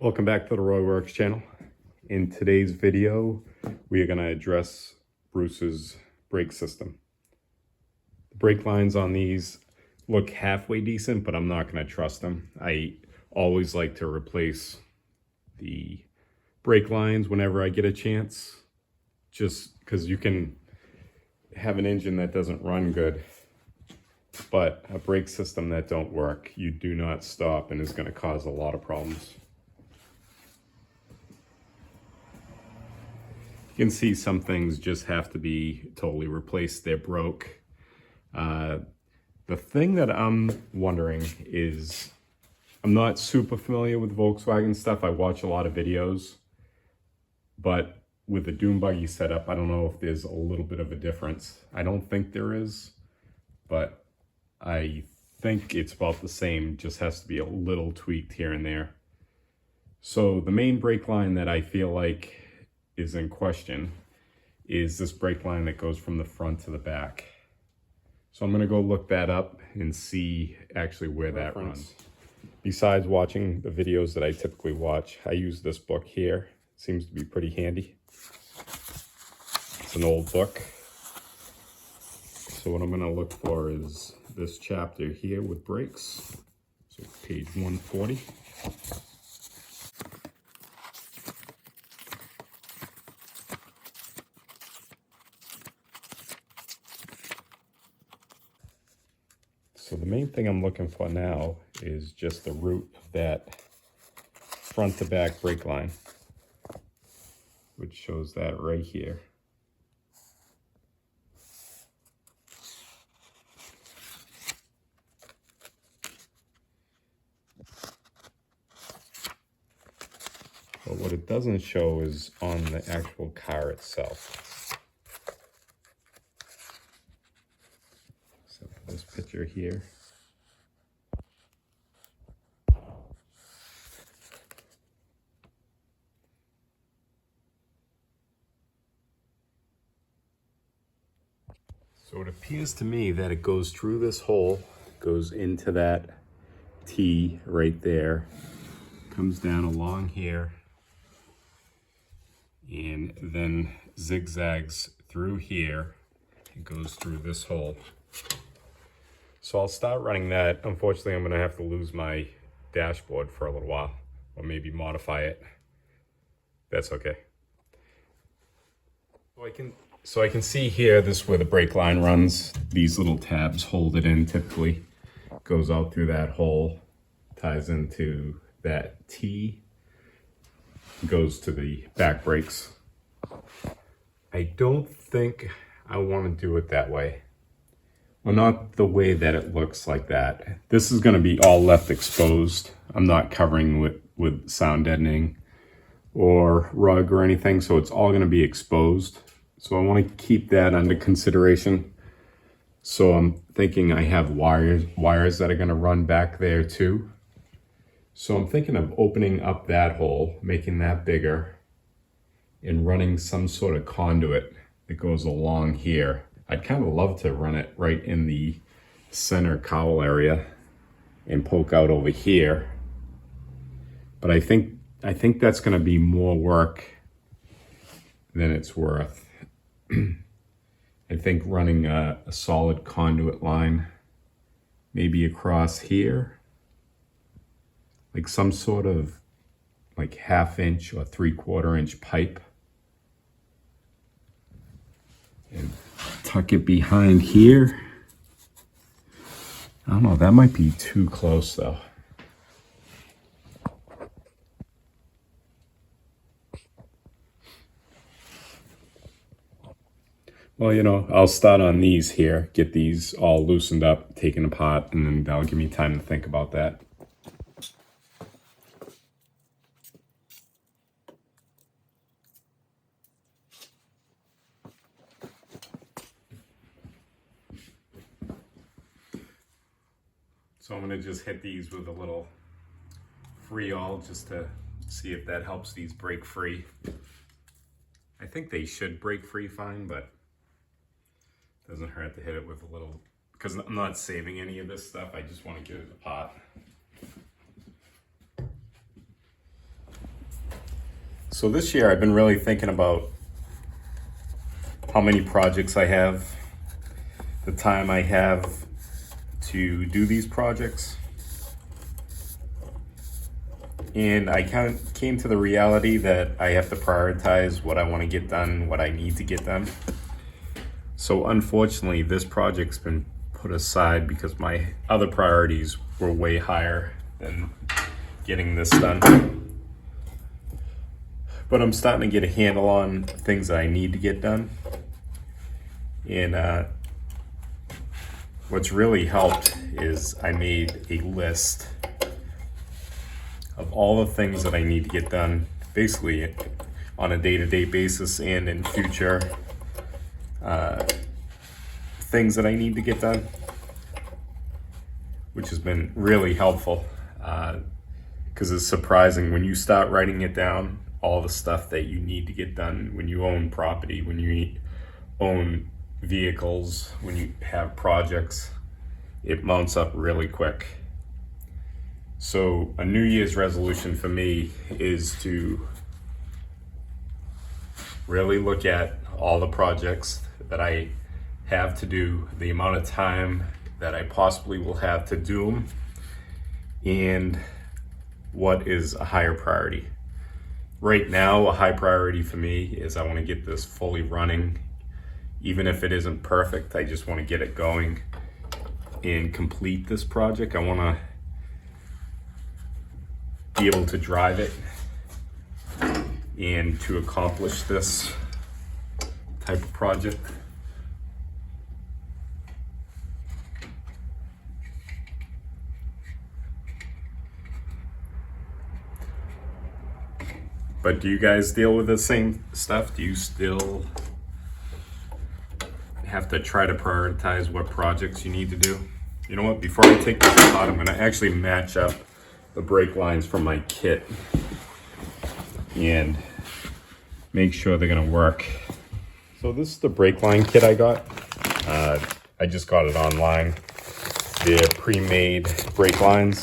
Welcome back to the Roy Works channel. In today's video, we are going to address Bruce's brake system. The brake lines on these look halfway decent, but I'm not going to trust them. I always like to replace the brake lines whenever I get a chance, just because you can have an engine that doesn't run good, but a brake system that don't work, you do not stop and is going to cause a lot of problems. You can see some things just have to be totally replaced. They're broke. The thing that I'm wondering is, I'm not super familiar with Volkswagen stuff. I watch a lot of videos, but with the dunebuggy setup, I don't know if there's a little bit of a difference. I don't think there is, but I think it's about the same, just has to be a little tweaked here and there. So the main brake line that I feel like is in question is this brake line that goes from the front to the back. So I'm going to go look that up and see actually where that runs. Besides watching the videos that I typically watch, I use this book here. It seems to be pretty handy. It's an old book. So what I'm going to look for is this chapter here with brakes. So page 140. So the main thing I'm looking for now is just the root of that front to back brake line, which shows that right here. But what it doesn't show is on the actual car itself. So this picture here. So it appears to me that it goes through this hole, goes into that T right there, comes down along here, and then zigzags through here and goes through this hole. So I'll start running that. Unfortunately, I'm going to have to lose my dashboard for a little while, or maybe modify it. That's okay. So I can see here, this is where the brake line runs. These little tabs hold it in typically. Goes out through that hole, ties into that T, goes to the back brakes. I don't think I want to do it that way. Well, not the way that it looks like that. This is going to be all left exposed. I'm not covering with sound deadening or rug or anything, so it's all going to be exposed. So I want to keep that under consideration. So I'm thinking I have wires that are going to run back there too. So I'm thinking of opening up that hole, making that bigger, and running some sort of conduit that goes along here. I'd kind of love to run it right in the center cowl area and poke out over here. But I think that's going to be more work than it's worth. I think running a solid conduit line, maybe across here, like some sort of like 1/2 inch or 3/4 inch pipe, and tuck it behind here. I don't know, that might be too close though. Well, you know, I'll start on these here, get these all loosened up, taken apart, and then that'll give me time to think about that. So I'm going to just hit these with a little Freol just to see if that helps these break free. I think they should break free fine, but it doesn't hurt to hit it with a little, because I'm not saving any of this stuff. I just want to get it apart. So this year I've been really thinking about how many projects I have, the time I have to do these projects. And I came to the reality that I have to prioritize what I want to get done, what I need to get done. So unfortunately, this project's been put aside because my other priorities were way higher than getting this done. But I'm starting to get a handle on things that I need to get done. And what's really helped is I made a list of all the things that I need to get done, basically on a day-to-day basis and in future things that I need to get done, which has been really helpful because it's surprising when you start writing it down, all the stuff that you need to get done when you own property, when you own vehicles, when you have projects, it mounts up really quick. So a New Year's resolution for me is to really look at all the projects that I have to do, the amount of time that I possibly will have to do them, and what is a higher priority. Right now, a high priority for me is I want to get this fully running. Even if it isn't perfect, I just want to get it going and complete this project. I want to be able to drive it and to accomplish this type of project. But do you guys deal with the same stuff? Do you still have to try to prioritize what projects you need to do? You know what, before I take this apart, I'm gonna actually match up the brake lines from my kit and make sure they're gonna work. So this is the brake line kit I got. I just got it online. They're pre-made brake lines.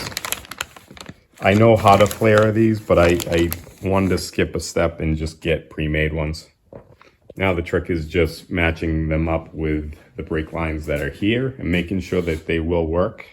I know how to flare these, but I wanted to skip a step and just get pre-made ones. Now the trick is just matching them up with the brake lines that are here and making sure that they will work.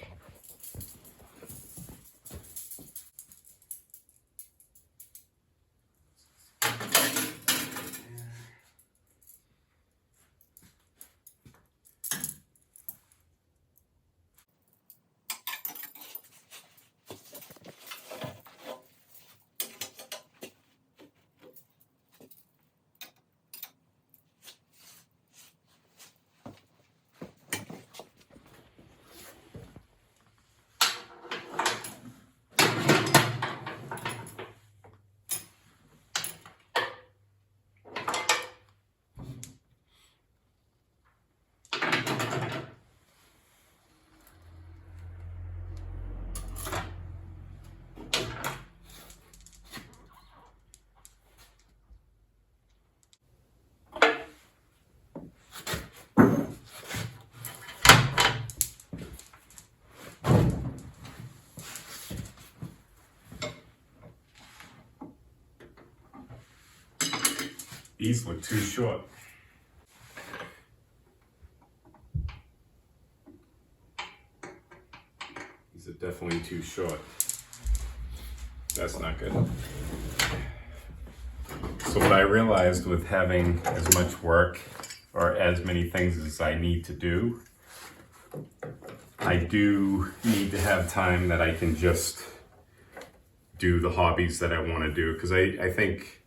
These look too short. These are definitely too short. That's not good. So what I realized with having as much work or as many things as I need to do, I do need to have time that I can just do the hobbies that I want to do, because I think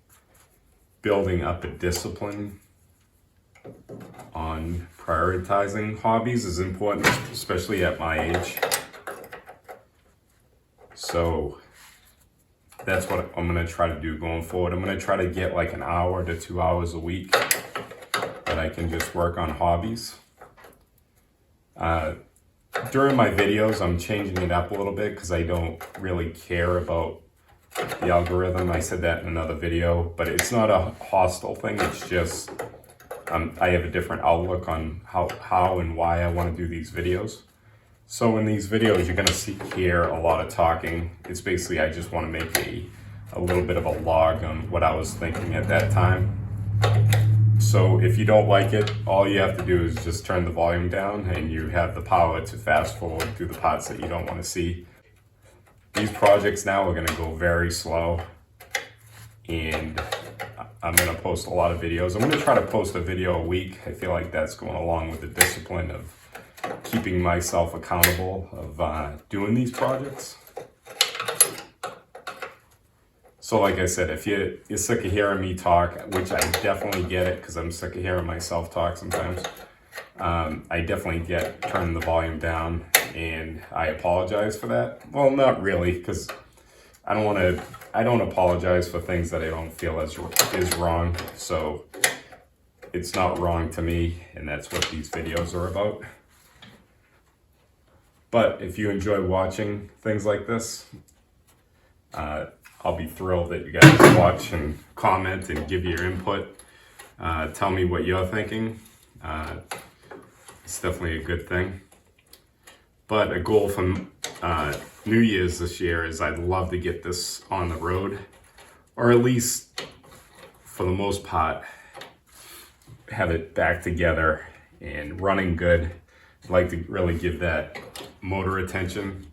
building up a discipline on prioritizing hobbies is important, especially at my age. So that's what I'm going to try to do going forward. I'm going to try to get like an hour to 2 hours a week that I can just work on hobbies. During my videos, I'm changing it up a little bit because I don't really care about the algorithm. I said that in another video, but it's not a hostile thing. It's just I have a different outlook on how and why I want to do these videos. So in these videos, you're going to hear a lot of talking. It's basically I just want to make a a little bit of a log on what I was thinking at that time. So if you don't like it, all you have to do is just turn the volume down and you have the power to fast forward through the parts that you don't want to see. These projects now are going to go very slow, and I'm going to post a lot of videos. I'm going to try to post a video a week. I feel like that's going along with the discipline of keeping myself accountable of doing these projects. So like I said, if you're sick of hearing me talk, which I definitely get it because I'm sick of hearing myself talk sometimes, I definitely get turning the volume down, and I apologize for that. Well, not really, because I don't apologize for things that I don't feel is wrong. So it's not wrong to me, and that's what these videos are about. But if you enjoy watching things like this, I'll be thrilled that you guys watch and comment and give your input. Tell me what you're thinking. It's definitely a good thing. But a goal from New Year's this year is I'd love to get this on the road, or at least for the most part, have it back together and running good. I'd like to really give that motor attention.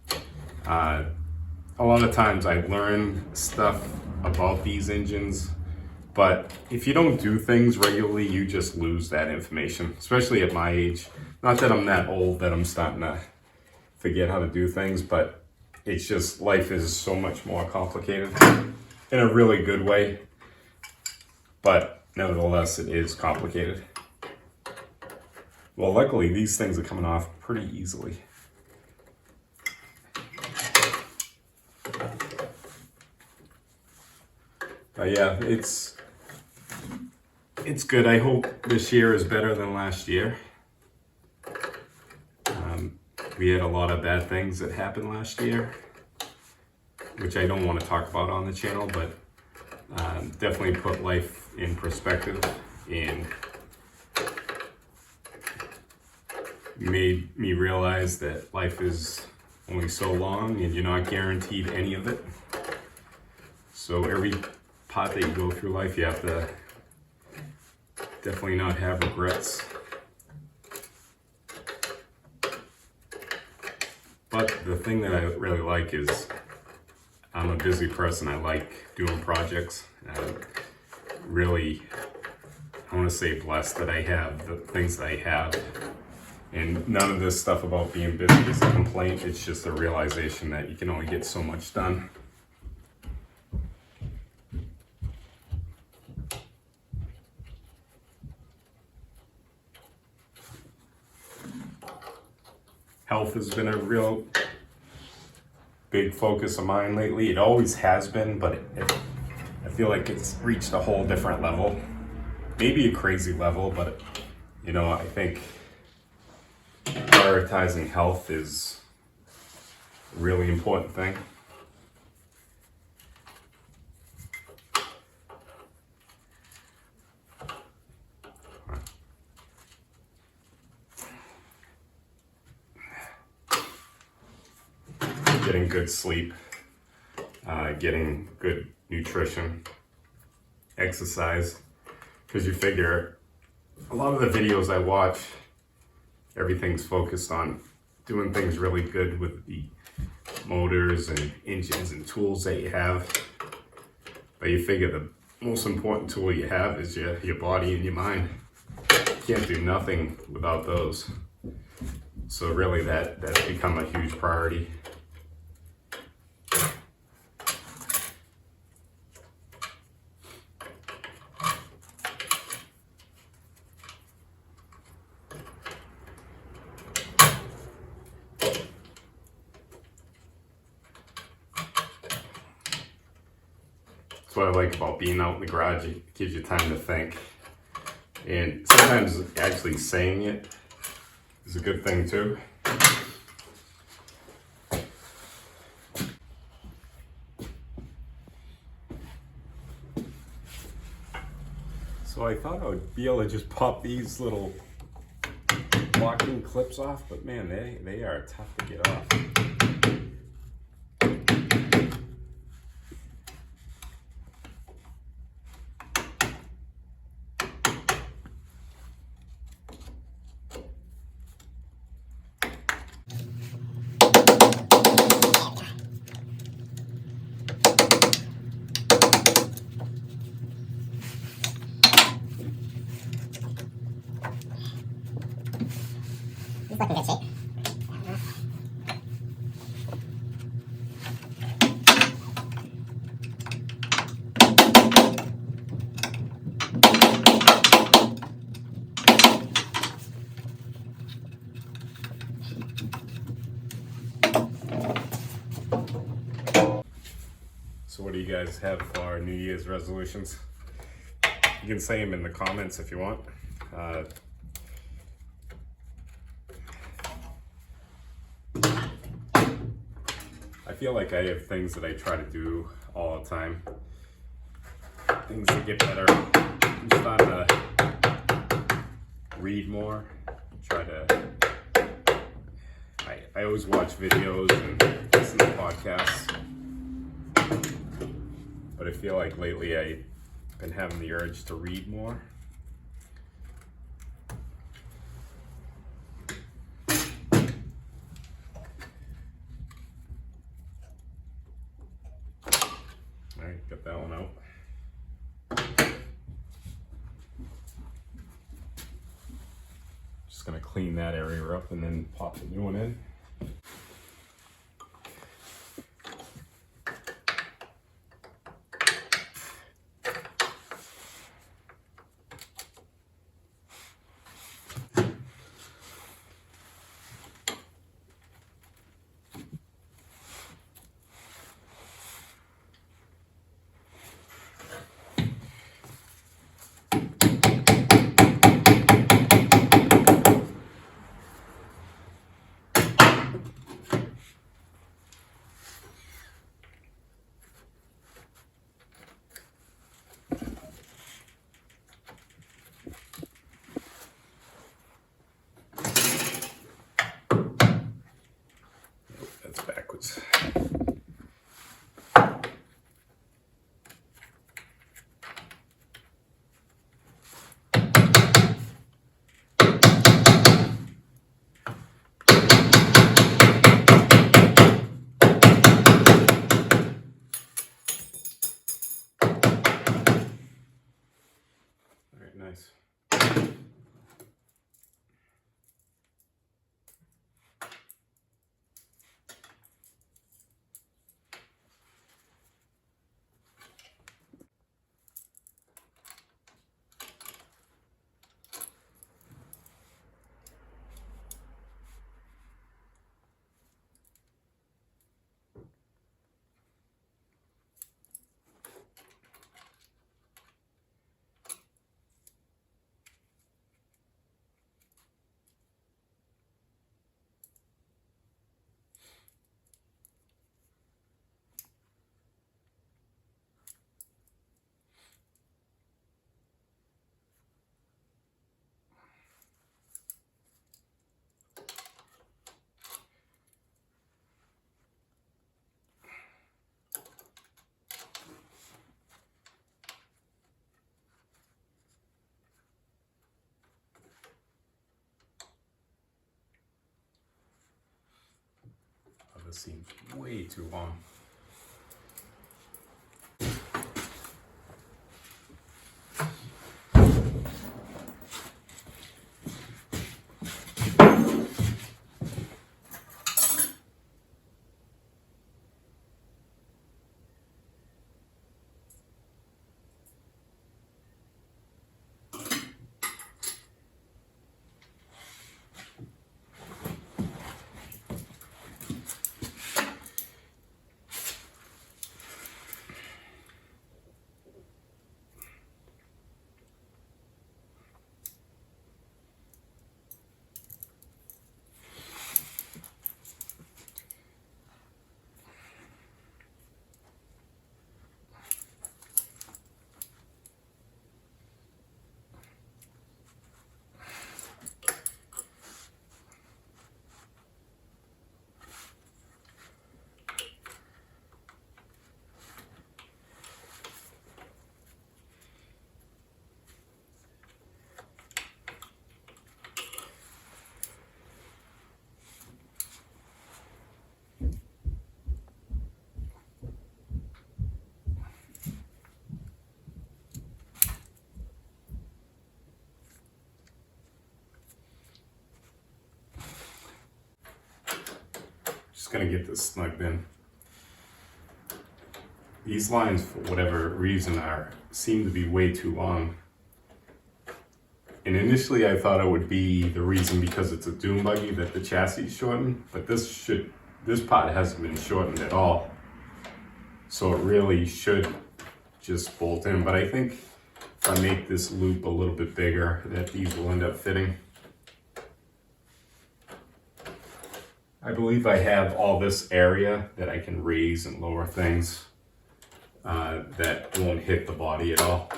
A lot of times I learn stuff about these engines, but if you don't do things regularly, you just lose that information, especially at my age. Not that I'm that old that I'm starting to forget how to do things, but it's just, life is so much more complicated in a really good way, but nevertheless, it is complicated. Well, luckily, these things are coming off pretty easily. But yeah, it's good. I hope this year is better than last year. We had a lot of bad things that happened last year, which I don't want to talk about on the channel, but definitely put life in perspective and made me realize that life is only so long and you're not guaranteed any of it. So every part that you go through life, you have to definitely not have regrets. But the thing that I really like is I'm a busy person. I like doing projects. Really, I want to say blessed that I have the things that I have. And none of this stuff about being busy is a complaint. It's just a realization that you can only get so much done. Health has been a real big focus of mine lately. It always has been, but I feel like it's reached a whole different level. Maybe a crazy level, but I think prioritizing health is a really important thing. Getting good sleep, getting good nutrition, exercise, because you figure a lot of the videos I watch, everything's focused on doing things really good with the motors and engines and tools that you have, but you figure the most important tool you have is your body and your mind. You can't do nothing without those. So really that's become a huge priority. That's what I like about being out in the garage. It gives you time to think. And sometimes actually saying it is a good thing too. So I thought I would be able to just pop these little locking clips off, but man, they are tough to get off. So what do you guys have for New Year's resolutions? You can say them in the comments if you want. I feel like I have things that I try to do all the time. Things that get better. I'm starting to read more. I always watch videos and listen to podcasts. But I feel like lately I've been having the urge to read more. Alright, got that one out. Just gonna clean that area up and then pop the new one in. That's backwards. Alright, nice. Oh, this seems way too long. Just gonna get this snugged in. These lines, for whatever reason, seem to be way too long. And initially I thought it would be the reason because it's a dune buggy that the chassis is shortened, but this part hasn't been shortened at all. So it really should just bolt in, but I think if I make this loop a little bit bigger, that these will end up fitting. I believe I have all this area that I can raise and lower things that won't hit the body at all.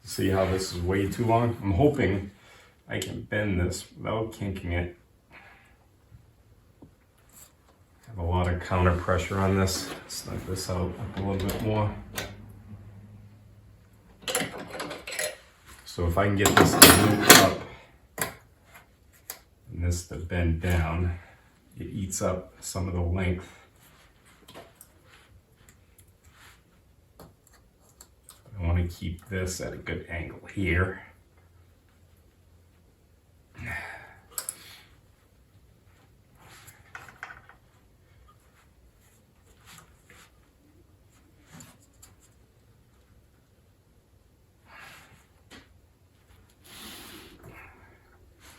See how this is way too long? I'm hoping I can bend this without kinking it. Have a lot of counter pressure on this. Snug this out a little bit more. So if I can get this to move up and this to bend down, it eats up some of the length. I want to keep this at a good angle here.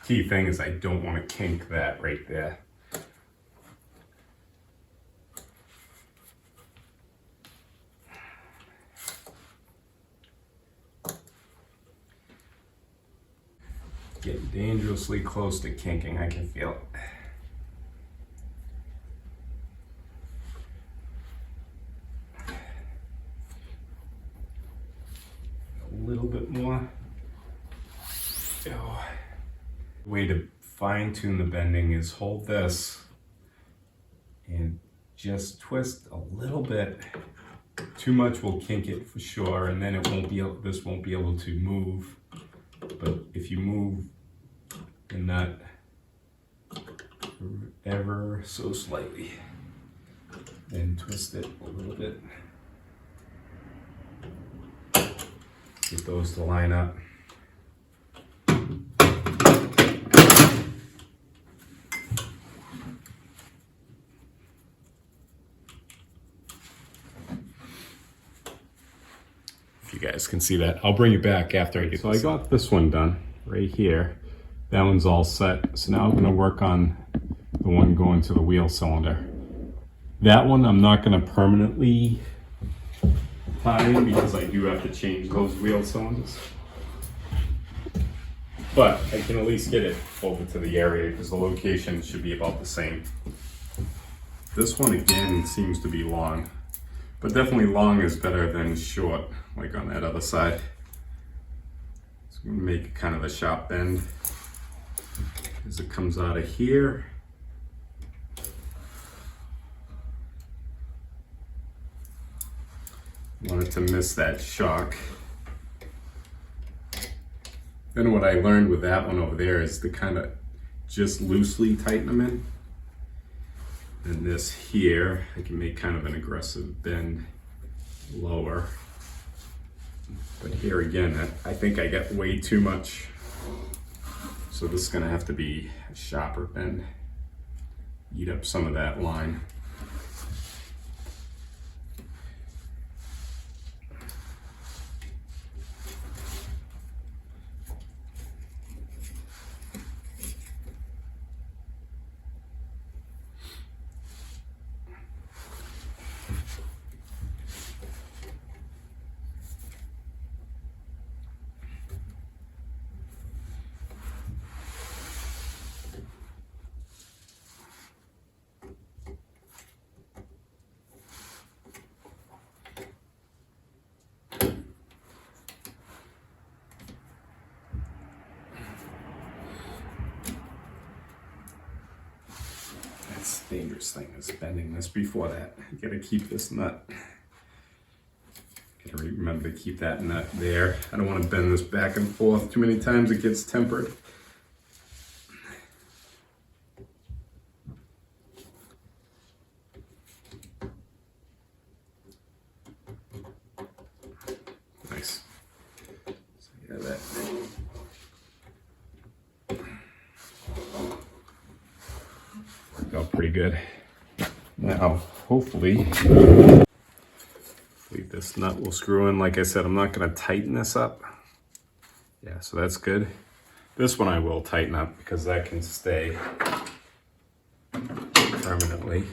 Key thing is I don't want to kink that right there. Getting dangerously close to kinking, I can feel it. A little bit more. Oh. Way to fine tune the bending is hold this and just twist a little bit. Too much will kink it for sure, and then it won't be able, this won't be able to move. But if you move the nut ever so slightly, then twist it a little bit. Get those to line up. You guys can see that. I'll bring you back after I get so I got this one done right here. That one's all set. So now I'm going to work on the one going to the wheel cylinder. That one I'm not going to permanently tie in because I do have to change those wheel cylinders. But I can at least get it over to the area because the location should be about the same. This one again seems to be long. But definitely long is better than short, like on that other side. So I'm gonna make kind of a sharp bend as it comes out of here. Wanted to miss that shock. Then what I learned with that one over there is to kind of just loosely tighten them in. And this here, I can make kind of an aggressive bend lower. But here again, I think I got way too much. So this is gonna have to be a sharper bend. Eat up some of that line. Dangerous thing is bending this before that. You gotta keep this nut. Gotta remember to keep that nut there. I don't want to bend this back and forth too many times, it gets tempered. Nice. So yeah, that. Out pretty good. Now, hopefully this nut will screw in. Like I said, I'm not going to tighten this up. Yeah, so that's good. This one I will tighten up because that can stay. permanently.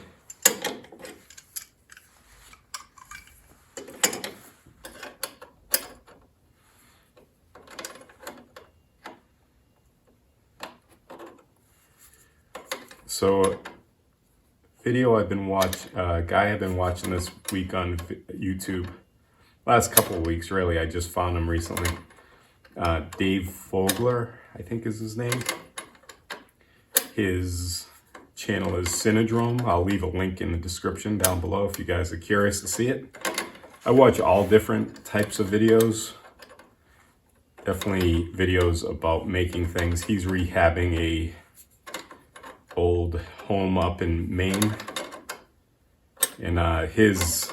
So, guy I've been watching this week on YouTube, last couple of weeks really, I just found him recently. Dave Fogler, I think is his name. His channel is Synodrome. I'll leave a link in the description down below if you guys are curious to see it. I watch all different types of videos. Definitely videos about making things. He's rehabbing a old home up in Maine. And his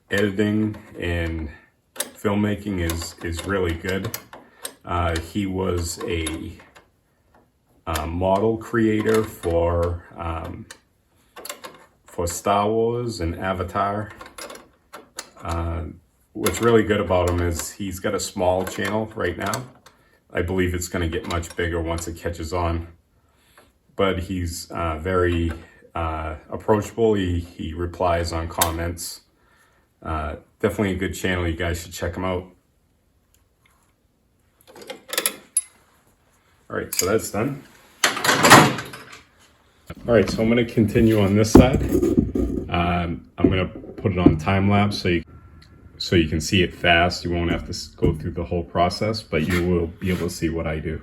editing and filmmaking is really good. He was a model creator for Star Wars and Avatar. What's really good about him is he's got a small channel right now. I believe it's going to get much bigger once it catches on. But he's very approachable. He replies on comments. Definitely a good channel. You guys should check him out. All right, so that's done. All right, so I'm going to continue on this side. I'm going to put it on time lapse so you can see it fast. You won't have to go through the whole process, but you will be able to see what I do.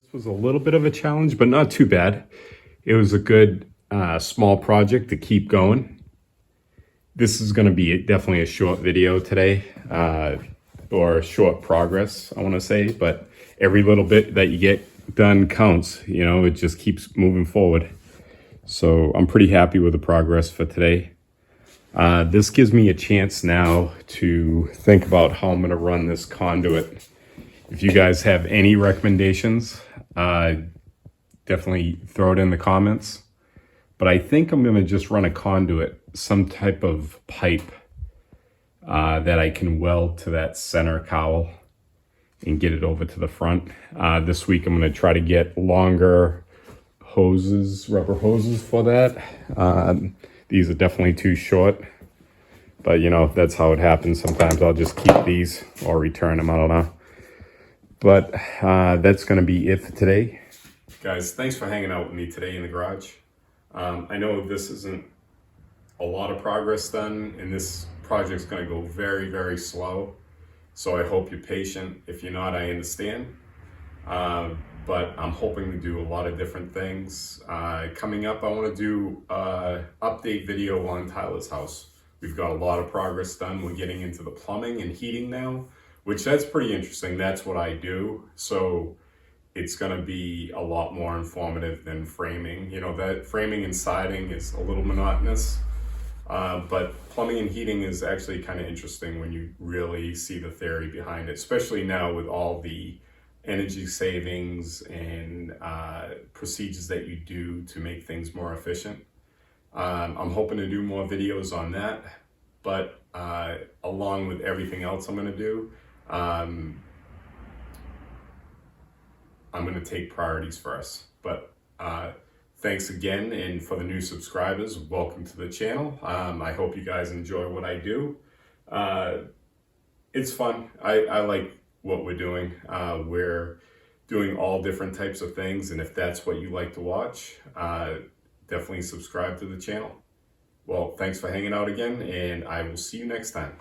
This was a little bit of a challenge, but not too bad. It was a good small project to keep going. This is going to be definitely a short video today, or short progress, I want to say, but every little bit that you get done counts. You know, it just keeps moving forward. So I'm pretty happy with the progress for today. This gives me a chance now to think about how I'm going to run this conduit. If you guys have any recommendations, definitely throw it in the comments. But I think I'm going to just run a conduit, some type of pipe that I can weld to that center cowl and get it over to the front. This week I'm going to try to get longer hoses, rubber hoses for that. These are definitely too short, but you know, that's how it happens. Sometimes I'll just keep these or return them, I don't know. But that's going to be it for today. Guys, thanks for hanging out with me today in the garage. I know this isn't a lot of progress done, and this project's going to go very, very slow. So I hope you're patient. If you're not, I understand. But I'm hoping to do a lot of different things. Coming up, I want to do an update video on Tyler's house. We've got a lot of progress done. We're getting into the plumbing and heating now, which that's pretty interesting. That's what I do. So it's going to be a lot more informative than framing. You know, that framing and siding is a little monotonous, but plumbing and heating is actually kind of interesting when you really see the theory behind it, especially now with all the energy savings and procedures that you do to make things more efficient. I'm hoping to do more videos on that, but along with everything else I'm going to do, I'm going to take priorities first. But thanks again, and for the new subscribers, welcome to the channel. I hope you guys enjoy what I do. It's fun. I like what we're doing. We're doing all different types of things, and if that's what you like to watch, definitely subscribe to the channel. Well, thanks for hanging out again, and I will see you next time.